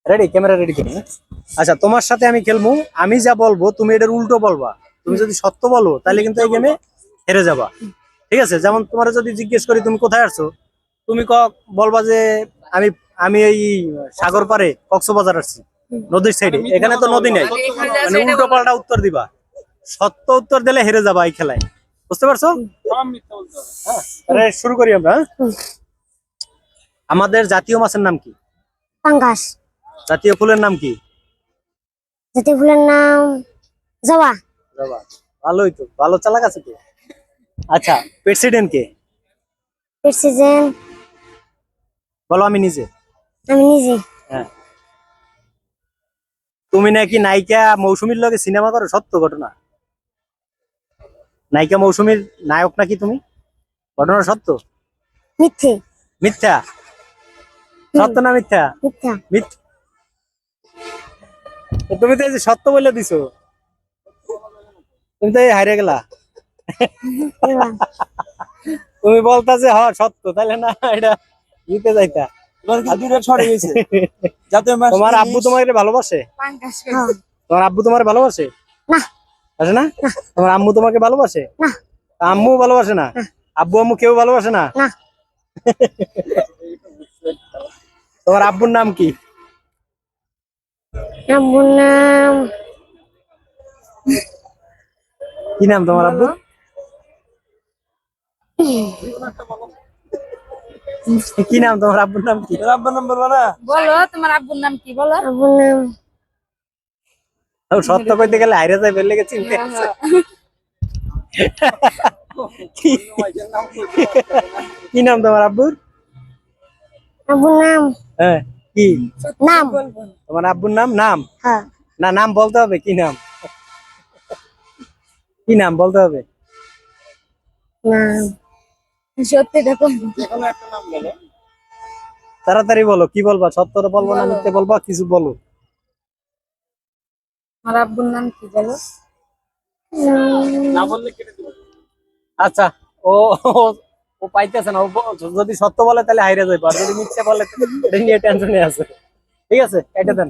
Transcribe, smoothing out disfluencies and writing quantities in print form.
Ready, camera ready করুন। আচ্ছা, তোমার সাথে আমি খেলবো। আমি যা বলবো তুমি এটার উল্টো বলবা। তুমি যদি সত্য বলো তাহলে কিন্তু এই গেমে হেরে যাবা। ঠিক আছে? যেমন তোমার যদি জিজ্ঞেস করি তুমি কোথায় আসছো, তুমি বলবা যে আমি আমি এই সাগর পারে কক্সবাজার আসছি, নদীর সাইডে। এখানে তো নদী নাই, মানে উল্টো পাল্টা উত্তর দিবা। সত্য উত্তর দিলে হেরে যাবা এই খেলায়। বুঝতে পারছো? হ্যাঁ, তাহলে শুরু করি আমরা। হ্যাঁ? আমাদের জাতীয় মাছের নাম কি? পাঙ্গাস। জাতীয় ফুলের নাম কি? জাতীয় ফুলের নাম জবা। জবা। ভালোই তো, ভালো চালাক আছে তো। আচ্ছা, প্রেসিডেন্ট কে? প্রেসিডেন্ট বলো। আমি নিজে। আমি নিজে। হ্যাঁ। তুমি নাকি নায়িকা মৌসুমীর লগে সিনেমা করো, সত্য ঘটনা? নায়িকা মৌসুমীর নায়ক নাকি তুমি? ঘটনা সত্য? মিথ্যে। মিথ্যা? সত্য না মিথ্যা? মিথ্যা। মিথ্যা। তুমি তো এই যে সত্য বলে দিছো, তুমি তো এই হারিয়ে গেলা। এবার তুমি বলতা যে সত্য, তাহলে না এটা জিতে যাইতা। তোমার আব্বু তোমাকে ভালোবাসে? হ্যাঁ। তোমার আব্বু তোমার ভালোবাসে? না। আছে না? তোমার আম্মু তোমাকে ভালোবাসে? না। আম্মু ভালোবাসে না? আব্বু আম্মু কেউ ভালোবাসে না? না। তোমার আব্বুর নাম কি? আব্বুর নাম কি নাম তোমার আব্বুর? কি নাম তোমার আব্বুর নাম কি? আব্বুর নাম বলবো না? বলো তোমার আব্বুর নাম কি বলো? আব্বুর নাম সত্য কইতে গেলে হাইরে যায়, বের লেগে চিনতে আছে। কি নাম তোমার আব্বুর? আব্বুর নাম হ্যাঁ, কি নাম তোমার আব্বুর নাম? নাম হ্যাঁ। না, নাম বলতে হবে। কি নাম? কি নাম বলতে হবে? নাম সত্যি দেখো। তাড়াতাড়ি বলো, কি বলবা? সত্য বলবো না মিথ্যে বলবা? কিছু বলো। আমার আব্বুর নাম কি বলো? আচ্ছা, ও ও ও পাইতেছে না। ও যদি সত্য বলে তাহলে হাইরে যাইবো, আর যদি মিথ্যে বলে এটা নিয়ে টেনশনে আছে। ঠিক আছে, এটা দেন।